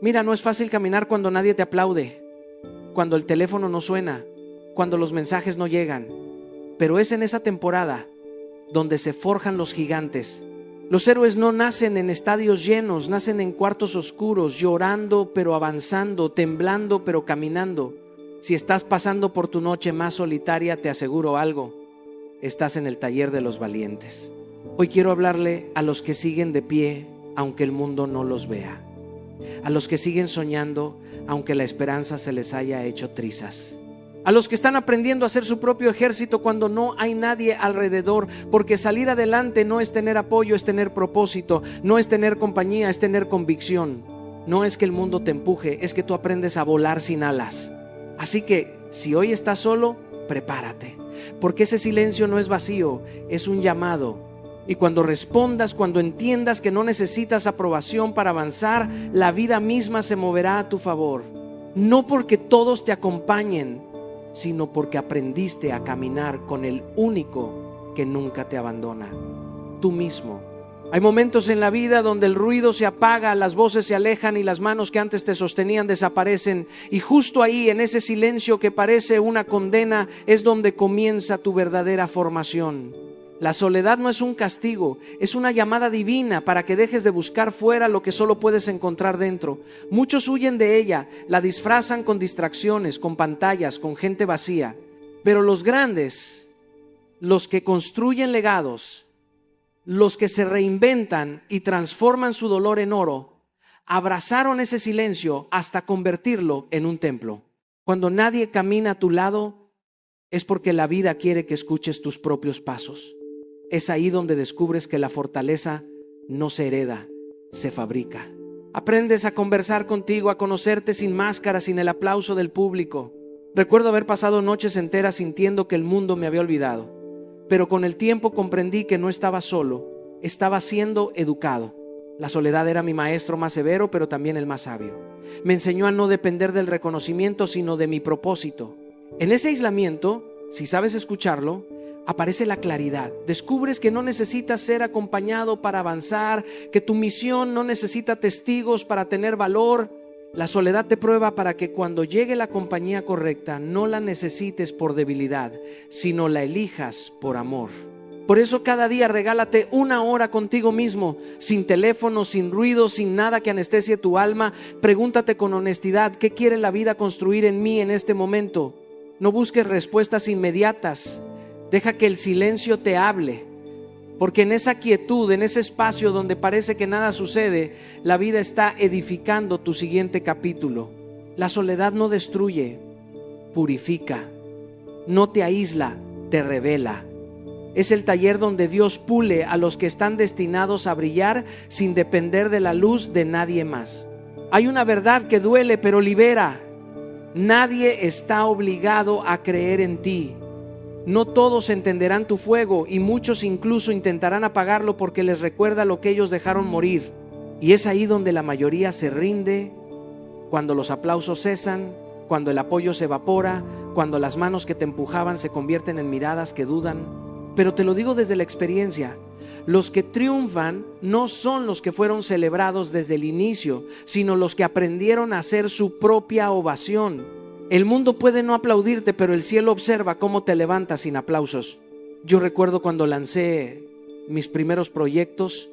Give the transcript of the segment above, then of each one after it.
Mira, no es fácil caminar cuando nadie te aplaude, cuando el teléfono no suena, cuando los mensajes no llegan. Pero es en esa temporada donde se forjan los gigantes. Los héroes no nacen en estadios llenos, nacen en cuartos oscuros, llorando pero avanzando, temblando pero caminando. Si estás pasando por tu noche más solitaria, te aseguro algo: estás en el taller de los valientes. Hoy quiero hablarle a los que siguen de pie aunque el mundo no los vea, a los que siguen soñando aunque la esperanza se les haya hecho trizas, a los que están aprendiendo a hacer su propio ejército cuando no hay nadie alrededor, porque salir adelante no es tener apoyo, es tener propósito, no es tener compañía, es tener convicción. No es que el mundo te empuje, es que tú aprendes a volar sin alas. Así que si hoy estás solo, prepárate, porque ese silencio no es vacío, es un llamado. Y cuando respondas, cuando entiendas que no necesitas aprobación para avanzar, la vida misma se moverá a tu favor. No porque todos te acompañen, sino porque aprendiste a caminar con el único que nunca te abandona, tú mismo. Hay momentos en la vida donde el ruido se apaga, las voces se alejan y las manos que antes te sostenían desaparecen. Y justo ahí, en ese silencio que parece una condena, es donde comienza tu verdadera formación. La soledad no es un castigo, es una llamada divina para que dejes de buscar fuera lo que solo puedes encontrar dentro. Muchos huyen de ella, la disfrazan con distracciones, con pantallas, con gente vacía. Pero los grandes, los que construyen legados, los que se reinventan y transforman su dolor en oro, abrazaron ese silencio hasta convertirlo en un templo. Cuando nadie camina a tu lado, es porque la vida quiere que escuches tus propios pasos. Es ahí donde descubres que la fortaleza no se hereda, se fabrica. Aprendes a conversar contigo, a conocerte sin máscara, sin el aplauso del público. Recuerdo haber pasado noches enteras sintiendo que el mundo me había olvidado, pero con el tiempo comprendí que no estaba solo, estaba siendo educado. La soledad era mi maestro más severo, pero también el más sabio. Me enseñó a no depender del reconocimiento, sino de mi propósito. En ese aislamiento, si sabes escucharlo, aparece la claridad. Descubres que no necesitas ser acompañado para avanzar, que tu misión no necesita testigos para tener valor. La soledad te prueba para que cuando llegue la compañía correcta no la necesites por debilidad, sino la elijas por amor. Por eso cada día regálate 1 hora contigo mismo, sin teléfono, sin ruido, sin nada que anestesie tu alma. Pregúntate con honestidad: ¿qué quiere la vida construir en mí en este momento? No busques respuestas inmediatas. Deja que el silencio te hable, porque en esa quietud, en ese espacio donde parece que nada sucede, la vida está edificando tu siguiente capítulo. La soledad no destruye, purifica, no te aísla, te revela. Es el taller donde Dios pule a los que están destinados a brillar sin depender de la luz de nadie más. Hay una verdad que duele pero libera. Nadie está obligado a creer en ti. No todos entenderán tu fuego y muchos incluso intentarán apagarlo porque les recuerda lo que ellos dejaron morir. Y es ahí donde la mayoría se rinde, cuando los aplausos cesan, cuando el apoyo se evapora, cuando las manos que te empujaban se convierten en miradas que dudan. Pero te lo digo desde la experiencia, los que triunfan no son los que fueron celebrados desde el inicio, sino los que aprendieron a hacer su propia ovación. El mundo puede no aplaudirte, pero el cielo observa cómo te levantas sin aplausos. Yo recuerdo cuando lancé mis primeros proyectos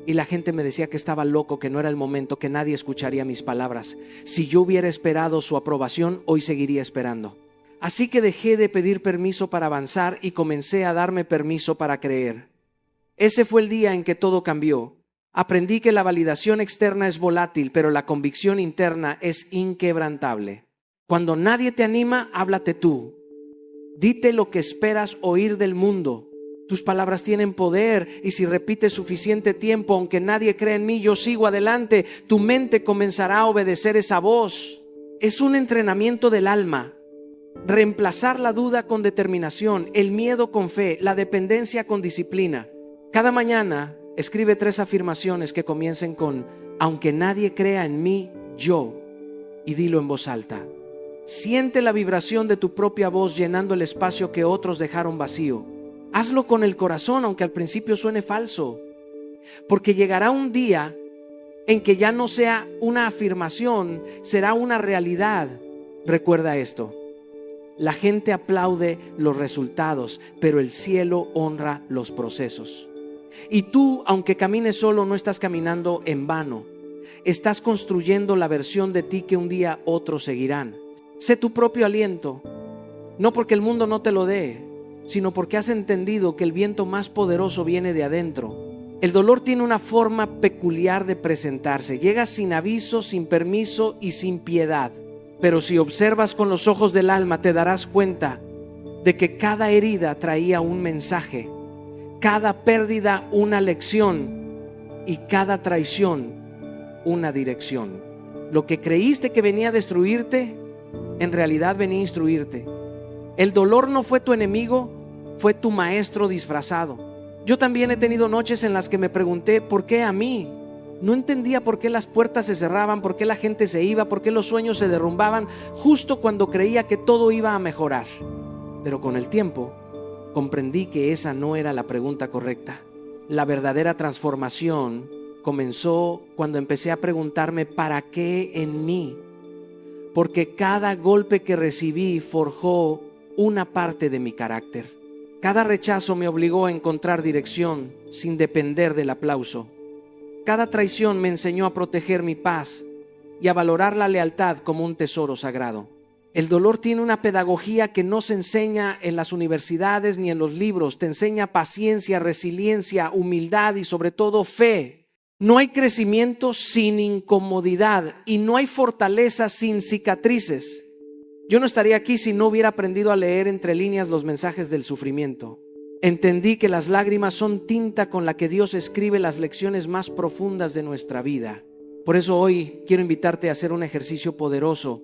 y la gente me decía que estaba loco, que no era el momento, que nadie escucharía mis palabras. Si yo hubiera esperado su aprobación, hoy seguiría esperando. Así que dejé de pedir permiso para avanzar y comencé a darme permiso para creer. Ese fue el día en que todo cambió. Aprendí que la validación externa es volátil, pero la convicción interna es inquebrantable. Cuando nadie te anima, háblate tú. Dite lo que esperas oír del mundo. Tus palabras tienen poder y si repites suficiente tiempo, aunque nadie cree en mí, yo sigo adelante, tu mente comenzará a obedecer esa voz. Es un entrenamiento del alma. Reemplazar la duda con determinación, el miedo con fe, la dependencia con disciplina. Cada mañana escribe 3 afirmaciones que comiencen con: aunque nadie crea en mí, yo. Y dilo en voz alta. Siente la vibración de tu propia voz llenando el espacio que otros dejaron vacío. Hazlo con el corazón, aunque al principio suene falso, porque llegará un día en que ya no sea una afirmación, será una realidad. Recuerda esto: la gente aplaude los resultados, pero el cielo honra los procesos. Y tú, aunque camines solo, no estás caminando en vano. Estás construyendo la versión de ti que un día otros seguirán. Sé tu propio aliento, no porque el mundo no te lo dé, sino porque has entendido que el viento más poderoso viene de adentro. El dolor tiene una forma peculiar de presentarse. Llega sin aviso, sin permiso y sin piedad. Pero si observas con los ojos del alma, te darás cuenta de que cada herida traía un mensaje, cada pérdida una lección y cada traición una dirección. Lo que creíste que venía a destruirte, en realidad venía a instruirte. El dolor no fue tu enemigo, fue tu maestro disfrazado. Yo también he tenido noches en las que me pregunté: ¿por qué a mí? No entendía por qué las puertas se cerraban, por qué la gente se iba, por qué los sueños se derrumbaban justo cuando creía que todo iba a mejorar. Pero con el tiempo comprendí que esa no era la pregunta correcta. La verdadera transformación comenzó cuando empecé a preguntarme: ¿para qué en mí? Porque cada golpe que recibí forjó una parte de mi carácter. Cada rechazo me obligó a encontrar dirección sin depender del aplauso. Cada traición me enseñó a proteger mi paz y a valorar la lealtad como un tesoro sagrado. El dolor tiene una pedagogía que no se enseña en las universidades ni en los libros. Te enseña paciencia, resiliencia, humildad y sobre todo fe. No hay crecimiento sin incomodidad y no hay fortaleza sin cicatrices. Yo no estaría aquí si no hubiera aprendido a leer entre líneas los mensajes del sufrimiento. Entendí que las lágrimas son tinta con la que Dios escribe las lecciones más profundas de nuestra vida. Por eso hoy quiero invitarte a hacer un ejercicio poderoso.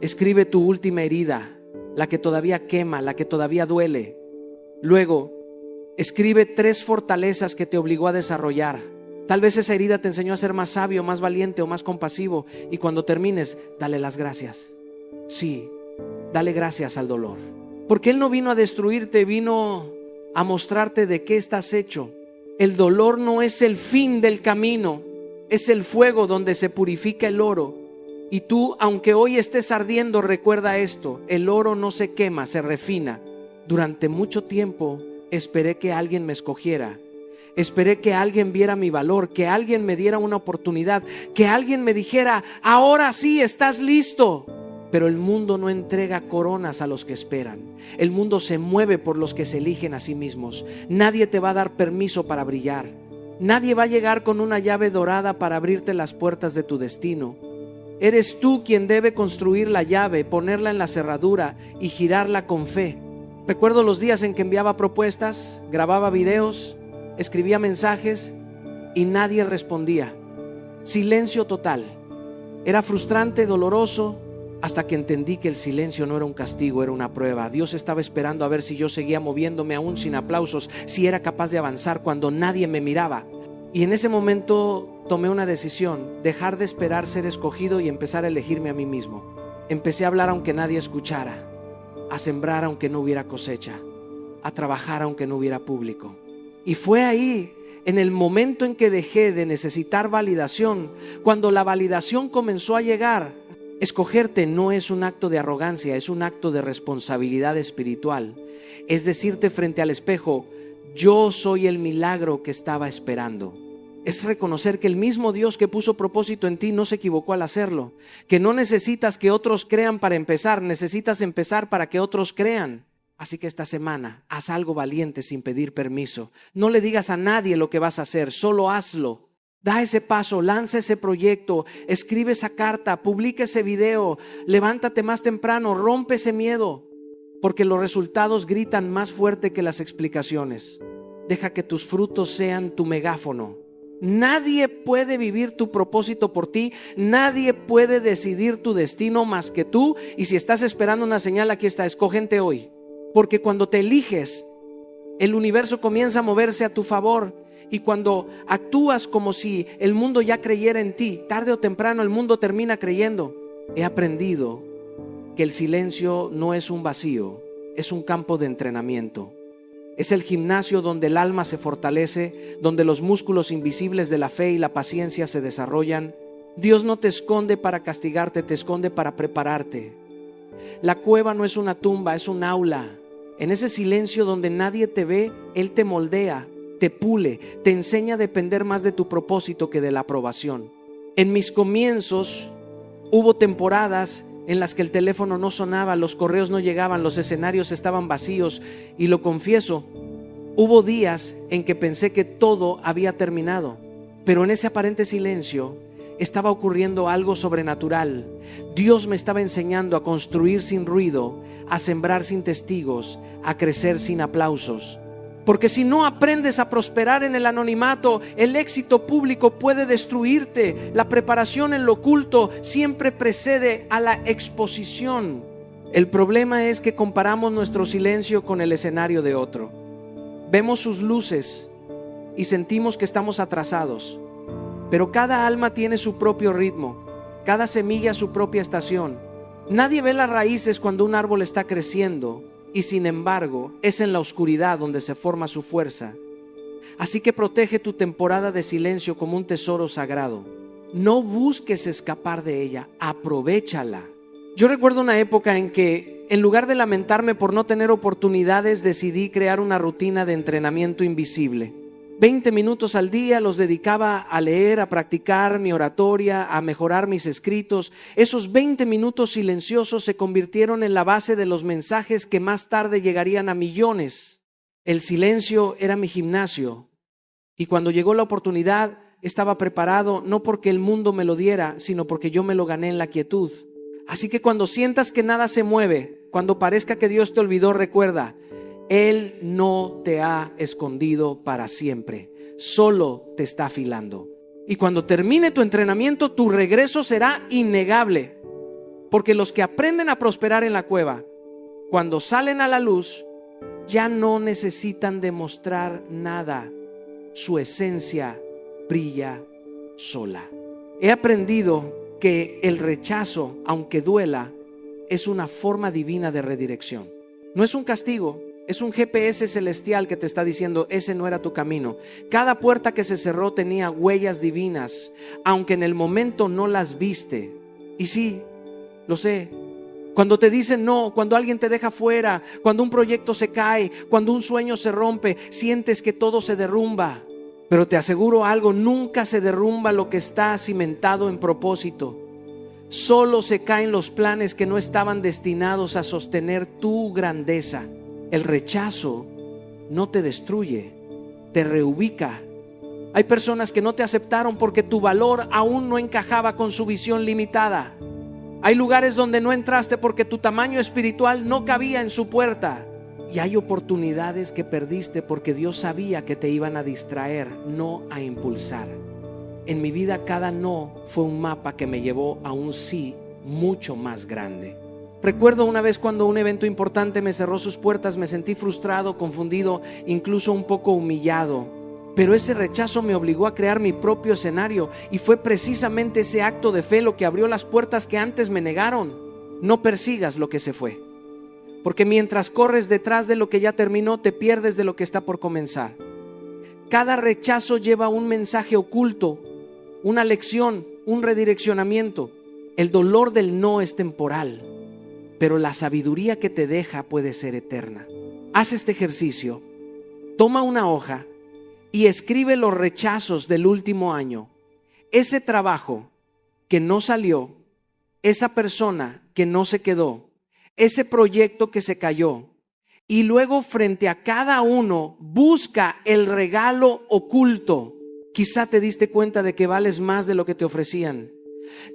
Escribe tu última herida, la que todavía quema, la que todavía duele. Luego, escribe 3 fortalezas que te obligó a desarrollar. Tal vez esa herida te enseñó a ser más sabio, más valiente o más compasivo. Y cuando termines, dale las gracias. Sí, dale gracias al dolor. Porque Él no vino a destruirte, vino a mostrarte de qué estás hecho. El dolor no es el fin del camino, es el fuego donde se purifica el oro. Y tú, aunque hoy estés ardiendo, recuerda esto: el oro no se quema, se refina. Durante mucho tiempo esperé que alguien me escogiera. Esperé que alguien viera mi valor, que alguien me diera una oportunidad, que alguien me dijera: ahora sí estás listo. Pero el mundo no entrega coronas a los que esperan. El mundo se mueve por los que se eligen a sí mismos. Nadie te va a dar permiso para brillar. Nadie va a llegar con una llave dorada para abrirte las puertas de tu destino. Eres tú quien debe construir la llave, ponerla en la cerradura y girarla con fe. Recuerdo los días en que enviaba propuestas, grababa videos, escribía mensajes y nadie respondía. Silencio total. Era frustrante, doloroso, hasta que entendí que el silencio no era un castigo, era una prueba. Dios estaba esperando a ver si yo seguía moviéndome aún sin aplausos, si era capaz de avanzar cuando nadie me miraba. Y en ese momento tomé una decisión: dejar de esperar ser escogido y empezar a elegirme a mí mismo. Empecé a hablar aunque nadie escuchara, a sembrar aunque no hubiera cosecha, a trabajar aunque no hubiera público. Y fue ahí, en el momento en que dejé de necesitar validación, cuando la validación comenzó a llegar. Escogerte no es un acto de arrogancia, es un acto de responsabilidad espiritual. Es decirte frente al espejo: yo soy el milagro que estaba esperando. Es reconocer que el mismo Dios que puso propósito en ti no se equivocó al hacerlo. Que no necesitas que otros crean para empezar, necesitas empezar para que otros crean. Así que esta semana haz algo valiente sin pedir permiso. No le digas a nadie lo que vas a hacer, solo hazlo. Da ese paso, lanza ese proyecto, escribe esa carta, publica ese video, levántate más temprano, rompe ese miedo, porque los resultados gritan más fuerte que las explicaciones. Deja que tus frutos sean tu megáfono. Nadie puede vivir tu propósito por ti, nadie puede decidir tu destino más que tú. Y si estás esperando una señal, aquí está: escógete hoy. Porque cuando te eliges, el universo comienza a moverse a tu favor. Y cuando actúas como si el mundo ya creyera en ti, tarde o temprano el mundo termina creyendo. He aprendido que el silencio no es un vacío, es un campo de entrenamiento. Es el gimnasio donde el alma se fortalece, donde los músculos invisibles de la fe y la paciencia se desarrollan. Dios no te esconde para castigarte, te esconde para prepararte. La cueva no es una tumba, es un aula. En ese silencio donde nadie te ve, Él te moldea, te pule, te enseña a depender más de tu propósito que de la aprobación. En mis comienzos hubo temporadas en las que el teléfono no sonaba, los correos no llegaban, los escenarios estaban vacíos, y lo confieso, hubo días en que pensé que todo había terminado, pero en ese aparente silencio estaba ocurriendo algo sobrenatural. Dios me estaba enseñando a construir sin ruido, a sembrar sin testigos, a crecer sin aplausos. Porque si no aprendes a prosperar en el anonimato, el éxito público puede destruirte. La preparación en lo oculto siempre precede a la exposición. El problema es que comparamos nuestro silencio con el escenario de otro. Vemos sus luces y sentimos que estamos atrasados. Pero cada alma tiene su propio ritmo, cada semilla su propia estación. Nadie ve las raíces cuando un árbol está creciendo. Y sin embargo, es en la oscuridad donde se forma su fuerza. Así que protege tu temporada de silencio como un tesoro sagrado. No busques escapar de ella, aprovéchala. Yo recuerdo una época en que, en lugar de lamentarme por no tener oportunidades, decidí crear una rutina de entrenamiento invisible. 20 minutos al día los dedicaba a leer, a practicar mi oratoria, a mejorar mis escritos. Esos 20 minutos silenciosos se convirtieron en la base de los mensajes que más tarde llegarían a millones. El silencio era mi gimnasio, y cuando llegó la oportunidad estaba preparado, no porque el mundo me lo diera, sino porque yo me lo gané en la quietud. Así que cuando sientas que nada se mueve, cuando parezca que Dios te olvidó, recuerda: Él no te ha escondido para siempre, solo te está afilando. Y cuando termine tu entrenamiento, tu regreso será innegable. Porque los que aprenden a prosperar en la cueva, cuando salen a la luz, ya no necesitan demostrar nada. Su esencia brilla sola. He aprendido que el rechazo, aunque duela, es una forma divina de redirección. No es un castigo. Es un GPS celestial que te está diciendo: ese no era tu camino. Cada puerta que se cerró tenía huellas divinas, aunque en el momento no las viste. Y sí, lo sé. Cuando te dicen no, cuando alguien te deja fuera, cuando un proyecto se cae, cuando un sueño se rompe, sientes que todo se derrumba. Pero te aseguro algo: nunca se derrumba lo que está cimentado en propósito. Solo se caen los planes que no estaban destinados a sostener tu grandeza. El rechazo no te destruye, te reubica. Hay personas que no te aceptaron porque tu valor aún no encajaba con su visión limitada. Hay lugares donde no entraste porque tu tamaño espiritual no cabía en su puerta. Y hay oportunidades que perdiste porque Dios sabía que te iban a distraer, no a impulsar. En mi vida cada no fue un mapa que me llevó a un sí mucho más grande. Recuerdo una vez cuando un evento importante me cerró sus puertas, me sentí frustrado, confundido, incluso un poco humillado. Pero ese rechazo me obligó a crear mi propio escenario, y fue precisamente ese acto de fe lo que abrió las puertas que antes me negaron. No persigas lo que se fue, porque mientras corres detrás de lo que ya terminó, te pierdes de lo que está por comenzar. Cada rechazo lleva un mensaje oculto, una lección, un redireccionamiento. El dolor del no es temporal, pero la sabiduría que te deja puede ser eterna. Haz este ejercicio. Toma una hoja y escribe los rechazos del último año. Ese trabajo que no salió, esa persona que no se quedó, ese proyecto que se cayó. Y luego, frente a cada uno, busca el regalo oculto. Quizá te diste cuenta de que vales más de lo que te ofrecían.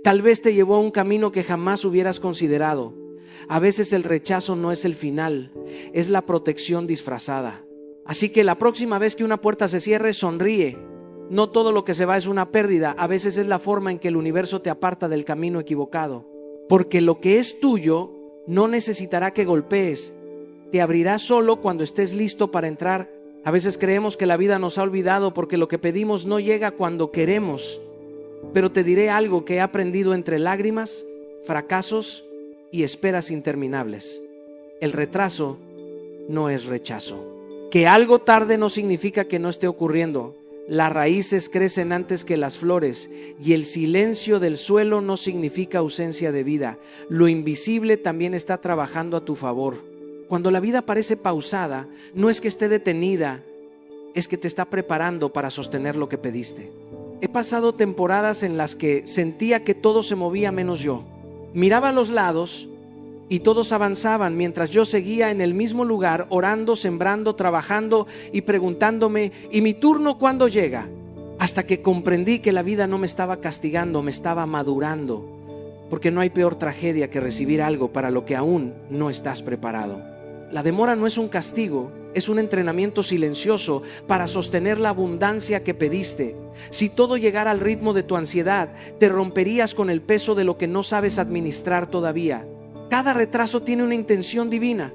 Tal vez te llevó a un camino que jamás hubieras considerado. A veces el rechazo no es el final, es la protección disfrazada. Así que la próxima vez que una puerta se cierre, sonríe. No todo lo que se va es una pérdida. A veces es la forma en que el universo te aparta del camino equivocado. Porque lo que es tuyo no necesitará que golpees. Te abrirá solo cuando estés listo para entrar. A veces creemos que la vida nos ha olvidado porque lo que pedimos no llega cuando queremos. Pero te diré algo que he aprendido entre lágrimas, fracasos y esperas interminables. El retraso no es rechazo. Que algo tarde no significa que no esté ocurriendo. Las raíces crecen antes que las flores y el silencio del suelo no significa ausencia de vida. Lo invisible también está trabajando a tu favor. Cuando la vida parece pausada, no es que esté detenida, es que te está preparando para sostener lo que pediste. He pasado temporadas en las que sentía que todo se movía menos yo. Miraba a los lados y todos avanzaban mientras yo seguía en el mismo lugar, orando, sembrando, trabajando y preguntándome, ¿y mi turno cuándo llega? Hasta que comprendí que la vida no me estaba castigando, me estaba madurando, porque no hay peor tragedia que recibir algo para lo que aún no estás preparado. La demora no es un castigo, es un entrenamiento silencioso para sostener la abundancia que pediste. Si todo llegara al ritmo de tu ansiedad, te romperías con el peso de lo que no sabes administrar todavía. Cada retraso tiene una intención divina.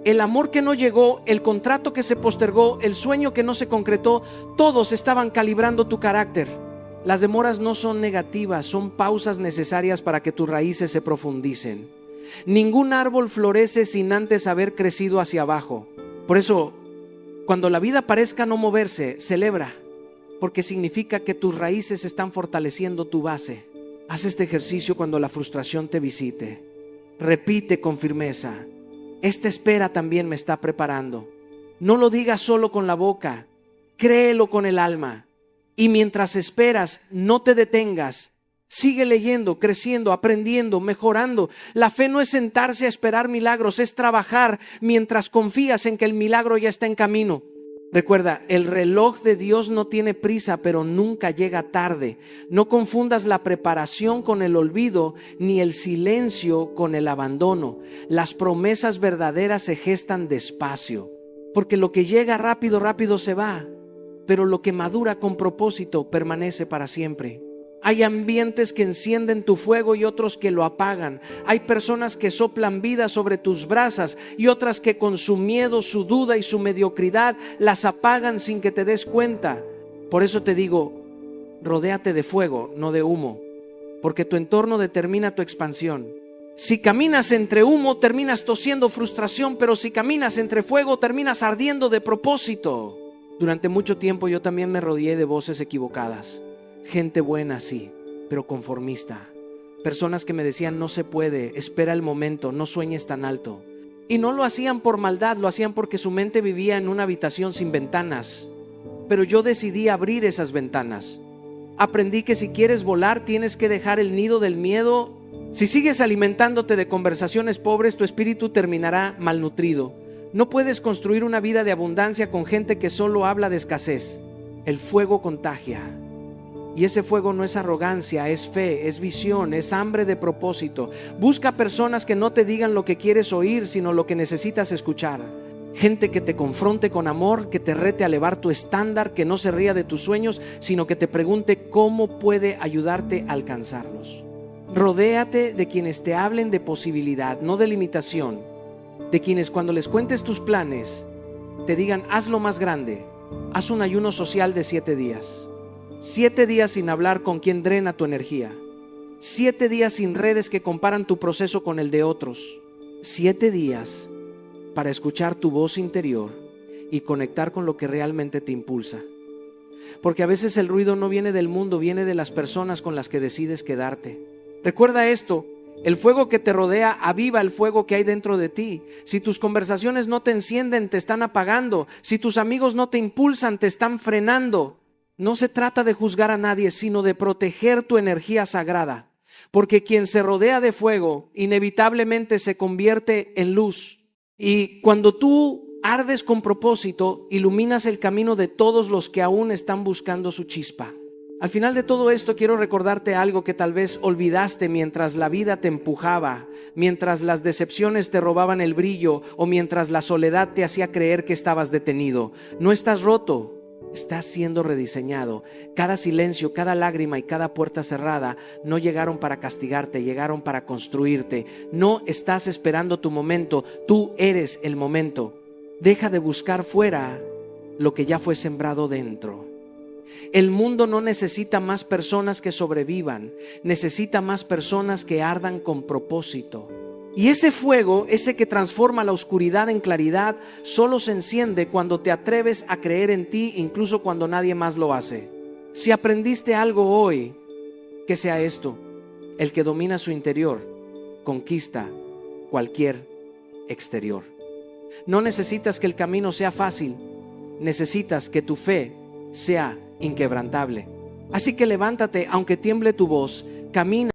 El amor que no llegó, el contrato que se postergó, el sueño que no se concretó, todos estaban calibrando tu carácter. Las demoras no son negativas, son pausas necesarias para que tus raíces se profundicen. Ningún árbol florece sin antes haber crecido hacia abajo. Por eso, cuando la vida parezca no moverse, celebra, porque significa que tus raíces están fortaleciendo tu base. Haz este ejercicio cuando la frustración te visite. Repite con firmeza: esta espera también me está preparando. No lo digas solo con la boca, créelo con el alma. Y mientras esperas, no te detengas. Sigue leyendo, creciendo, aprendiendo, mejorando. La fe no es sentarse a esperar milagros, es trabajar mientras confías en que el milagro ya está en camino. Recuerda, el reloj de Dios no tiene prisa, pero nunca llega tarde. No confundas la preparación con el olvido, ni el silencio con el abandono. Las promesas verdaderas se gestan despacio, porque lo que llega rápido, rápido se va, pero lo que madura con propósito permanece para siempre. Hay ambientes que encienden tu fuego y otros que lo apagan. Hay personas que soplan vida sobre tus brasas y otras que con su miedo, su duda y su mediocridad las apagan sin que te des cuenta. Por eso te digo, rodéate de fuego, no de humo, porque tu entorno determina tu expansión. Si caminas entre humo, terminas tosiendo frustración, pero si caminas entre fuego, terminas ardiendo de propósito. Durante mucho tiempo yo también me rodeé de voces equivocadas. Gente buena, sí, pero conformista. Personas que me decían: no se puede, espera el momento, no sueñes tan alto. Y no lo hacían por maldad, lo hacían porque su mente vivía en una habitación sin ventanas. Pero yo decidí abrir esas ventanas. Aprendí que si quieres volar, tienes que dejar el nido del miedo. Si sigues alimentándote de conversaciones pobres, tu espíritu terminará malnutrido. No puedes construir una vida de abundancia con gente que solo habla de escasez. El fuego contagia. Y ese fuego no es arrogancia, es fe, es visión, es hambre de propósito. Busca personas que no te digan lo que quieres oír, sino lo que necesitas escuchar. Gente que te confronte con amor, que te rete a elevar tu estándar, que no se ría de tus sueños, sino que te pregunte cómo puede ayudarte a alcanzarlos. Rodéate de quienes te hablen de posibilidad, no de limitación. De quienes cuando les cuentes tus planes, te digan: hazlo más grande. Haz un ayuno social de 7 días. 7 días sin hablar con quien drena tu energía. 7 días sin redes que comparan tu proceso con el de otros. 7 días para escuchar tu voz interior y conectar con lo que realmente te impulsa. Porque a veces el ruido no viene del mundo, viene de las personas con las que decides quedarte. Recuerda esto: el fuego que te rodea aviva el fuego que hay dentro de ti. Si tus conversaciones no te encienden, te están apagando. Si tus amigos no te impulsan, te están frenando. No se trata de juzgar a nadie, sino de proteger tu energía sagrada. Porque quien se rodea de fuego inevitablemente se convierte en luz. Y cuando tú ardes con propósito, iluminas el camino de todos los que aún están buscando su chispa. Al final de todo esto quiero recordarte algo que tal vez olvidaste mientras la vida te empujaba, mientras las decepciones te robaban el brillo o mientras la soledad te hacía creer que estabas detenido. No estás roto. Estás siendo rediseñado. Cada silencio, cada lágrima y cada puerta cerrada no llegaron para castigarte, llegaron para construirte. No estás esperando tu momento, tú eres el momento. Deja de buscar fuera lo que ya fue sembrado dentro. El mundo no necesita más personas que sobrevivan, necesita más personas que ardan con propósito. Y ese fuego, ese que transforma la oscuridad en claridad, solo se enciende cuando te atreves a creer en ti, incluso cuando nadie más lo hace. Si aprendiste algo hoy, que sea esto: el que domina su interior conquista cualquier exterior. No necesitas que el camino sea fácil, necesitas que tu fe sea inquebrantable. Así que levántate, aunque tiemble tu voz, camina